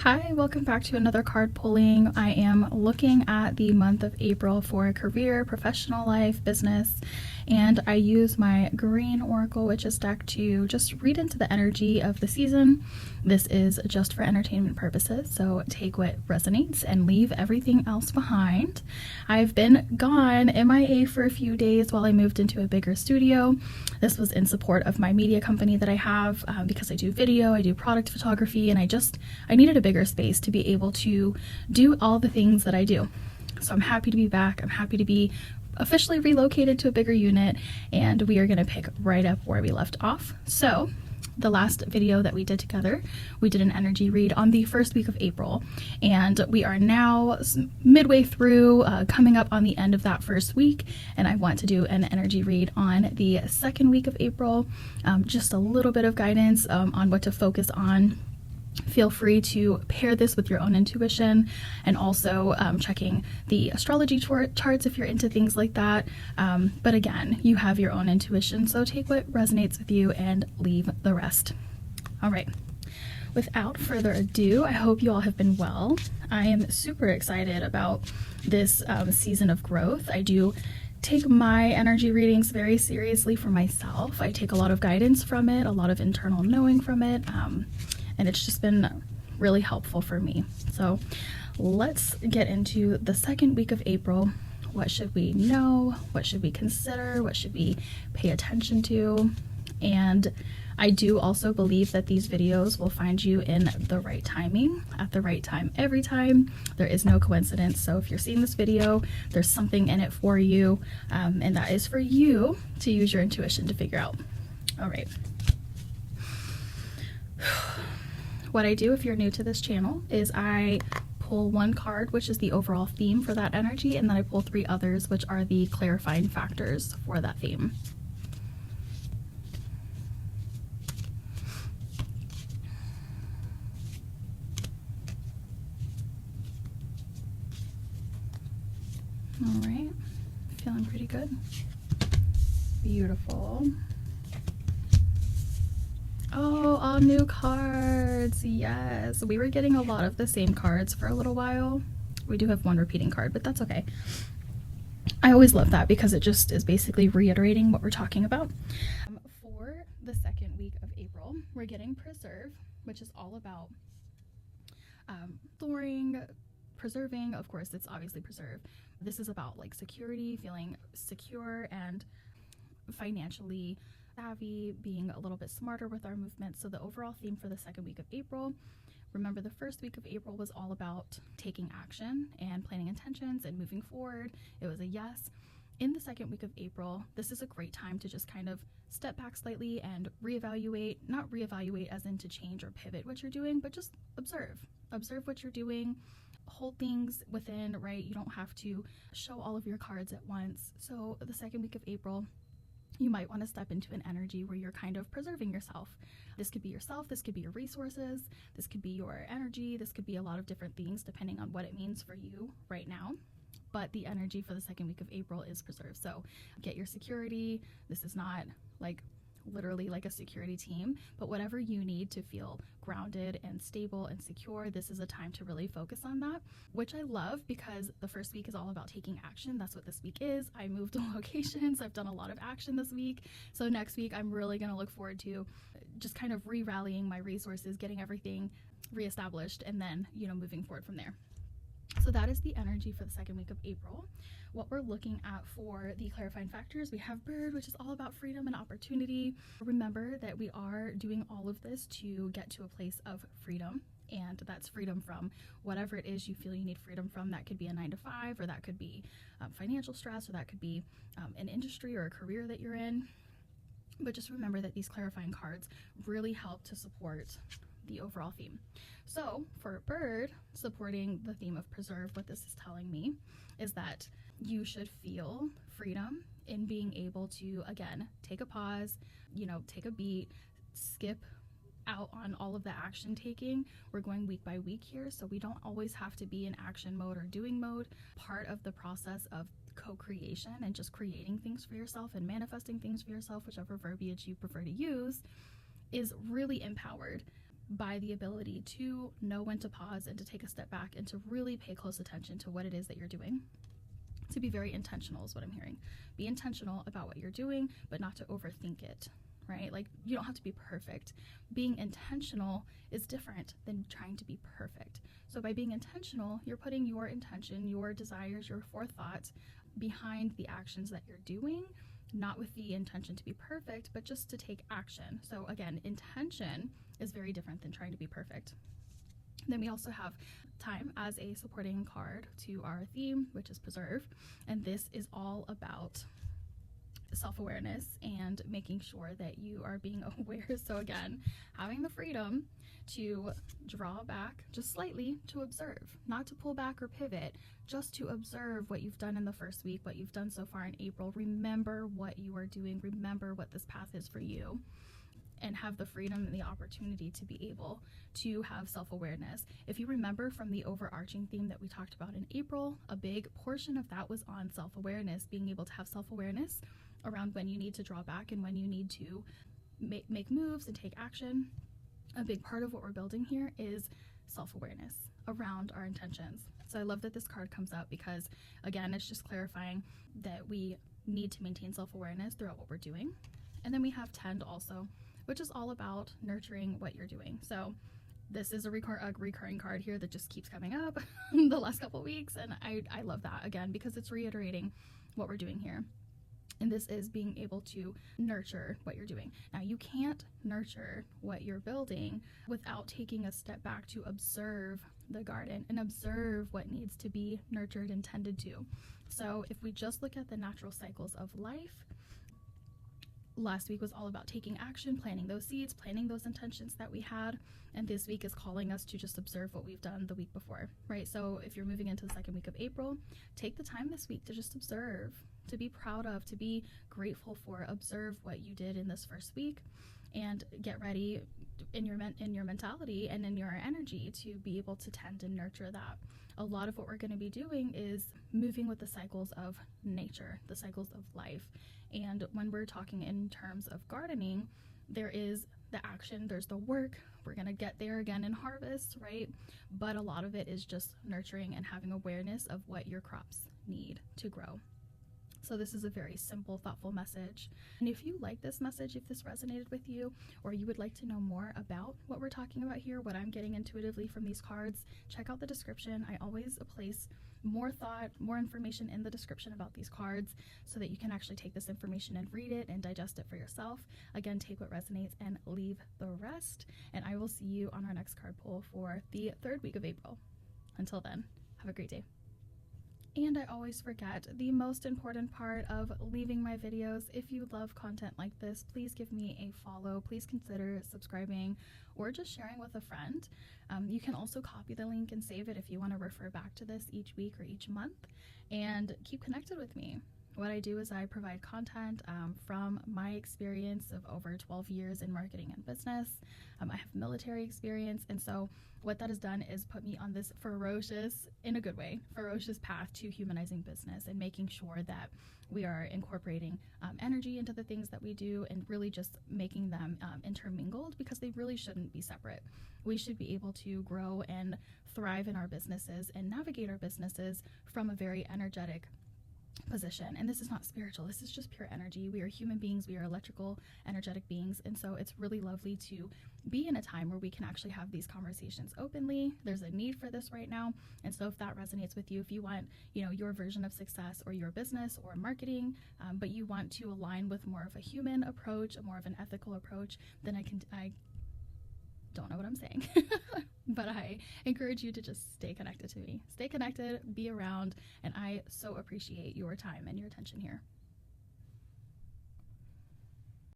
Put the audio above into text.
Hi, welcome back to another card pulling. I am looking at the month of April for career, professional life, business, and I use my green oracle witch's deck to just read into the energy of the season. This is just for entertainment purposes, so take what resonates and leave everything else behind. I've been gone MIA for a few days while I moved into a bigger studio. This was in support of my media company that I have because I do video, I do product photography, and I needed a bigger space to be able to do all the things that I do. So I'm happy to be back. I'm happy to be officially relocated to a bigger unit, and we are going to pick right up where we left off. So the last video that we did together, we did an energy read on the first week of April, and we are now midway through, coming up on the end of that first week, and I want to do an energy read on the second week of April, just a little bit of guidance on what to focus on. Feel free to pair this with your own intuition, and also checking the astrology charts if you're into things like that. But again, you have your own intuition, so take what resonates with you and leave the rest. All right. Without further ado, I hope you all have been well. I am super excited about this season of growth. I do take my energy readings very seriously for myself. I take a lot of guidance from it, a lot of internal knowing from it. And it's just been really helpful for me. So let's get into the second week of April. What should we know? What should we consider? What should we pay attention to? And I do also believe that these videos will find you in the right timing, at the right time, every time. There is no coincidence. So if you're seeing this video, there's something in it for you, and that is for you to use your intuition to figure out. All right. What I do if you're new to this channel is I pull one card, which is the overall theme for that energy, and then I pull three others, which are the clarifying factors for that theme. All right, feeling pretty good. Beautiful. Oh, all new cards. Yes, we were getting a lot of the same cards for a little while. We do have one repeating card, but that's okay. I always love that because it just is basically reiterating what we're talking about. For the second week of April, we're getting Preserve, which is all about storing, preserving. Of course, it's obviously preserve. This is about like security, feeling secure and financially savvy, being a little bit smarter with our movements. So the overall theme for the second week of April, remember the first week of April was all about taking action and planning intentions and moving forward. It was a yes. In the second week of April, this is a great time to just kind of step back slightly and reevaluate, not reevaluate as in to change or pivot what you're doing, but just observe what you're doing, hold things within, right? You don't have to show all of your cards at once. So the second week of April, you might want to step into an energy where you're kind of preserving yourself. This could be yourself, this could be your resources, this could be your energy, this could be a lot of different things depending on what it means for you right now. But the energy for the second week of April is preserve. So get your security. This is not like literally like a security team, but whatever you need to feel grounded and stable and secure, this is a time to really focus on that, which I love because the first week is all about taking action. That's what this week is. I moved to locations. I've done a lot of action this week. So next week, I'm really going to look forward to just kind of re-rallying my resources, getting everything reestablished, and then, moving forward from there. So that is the energy for the second week of April. What we're looking at for the clarifying factors, we have Bird, which is all about freedom and opportunity. Remember that we are doing all of this to get to a place of freedom, and that's freedom from whatever it is you feel you need freedom from. That could be a 9-to-5, or that could be financial stress, or that could be an industry or a career that you're in. But just remember that these clarifying cards really help to support the overall theme. So for Bird, supporting the theme of preserve, what this is telling me is that you should feel freedom in being able to, again, take a pause, take a beat, skip out on all of the action taking. We're going week by week here, so we don't always have to be in action mode or doing mode. Part of the process of co-creation and just creating things for yourself and manifesting things for yourself, whichever verbiage you prefer to use, is really empowered by the ability to know when to pause and to take a step back and to really pay close attention to what it is that you're doing. To be very intentional is what I'm hearing. Be intentional about what you're doing, but not to overthink it, right? Like, you don't have to be perfect. Being intentional is different than trying to be perfect. So by being intentional, you're putting your intention, your desires, your forethought behind the actions that you're doing, not with the intention to be perfect, but just to take action. So again, intention is very different than trying to be perfect. Then we also have time as a supporting card to our theme, which is preserve. And this is all about self-awareness and making sure that you are being aware. So again, having the freedom to draw back just slightly, to observe, not to pull back or pivot, just to observe what you've done in the first week, what you've done so far in April. Remember what you are doing. Remember what this path is for you, and have the freedom and the opportunity to be able to have self-awareness. If you remember from the overarching theme that we talked about in April, a big portion of that was on self-awareness, being able to have self-awareness around when you need to draw back and when you need to make moves and take action. A big part of what we're building here is self-awareness around our intentions. So I love that this card comes up because, again, it's just clarifying that we need to maintain self-awareness throughout what we're doing. And then we have tend also, which is all about nurturing what you're doing. So this is a recurring card here that just keeps coming up the last couple weeks. And I love that, again, because it's reiterating what we're doing here. And this is being able to nurture what you're doing. Now, you can't nurture what you're building without taking a step back to observe the garden and observe what needs to be nurtured and tended to. So if we just look at the natural cycles of life, last week was all about taking action, planting those seeds, planting those intentions that we had. And this week is calling us to just observe what we've done the week before, right? So if you're moving into the second week of April, take the time this week to just observe, to be proud of, to be grateful for, observe what you did in this first week, and get ready in your mentality and in your energy to be able to tend and nurture that. A lot of what we're going to be doing is moving with the cycles of nature, the cycles of life. And when we're talking in terms of gardening, there is the action, there's the work. We're going to get there again in harvest, right? But a lot of it is just nurturing and having awareness of what your crops need to grow. So this is a very simple, thoughtful message. And if you like this message, if this resonated with you, or you would like to know more about what we're talking about here, what I'm getting intuitively from these cards, check out the description. I always place more thought, more information in the description about these cards so that you can actually take this information and read it and digest it for yourself. Again, take what resonates and leave the rest. And I will see you on our next card pull for the third week of April. Until then, have a great day. And I always forget the most important part of leaving my videos. If you love content like this, please give me a follow. Please consider subscribing or just sharing with a friend. You can also copy the link and save it if you want to refer back to this each week or each month, and keep connected with me. What I do is I provide content from my experience of over 12 years in marketing and business. I have military experience, and so what that has done is put me on this ferocious, in a good way, ferocious path to humanizing business and making sure that we are incorporating energy into the things that we do and really just making them intermingled, because they really shouldn't be separate. We should be able to grow and thrive in our businesses and navigate our businesses from a very energetic position. And this is not spiritual, this is just pure energy. We are human beings, we are electrical, energetic beings, and so it's really lovely to be in a time where we can actually have these conversations openly. There's a need for this right now, and so if that resonates with you, if you want, your version of success or your business or marketing, but you want to align with more of a human approach, a more of an ethical approach, then I don't know what I'm saying, but I encourage you to just stay connected to me. Stay connected, be around, and I so appreciate your time and your attention here.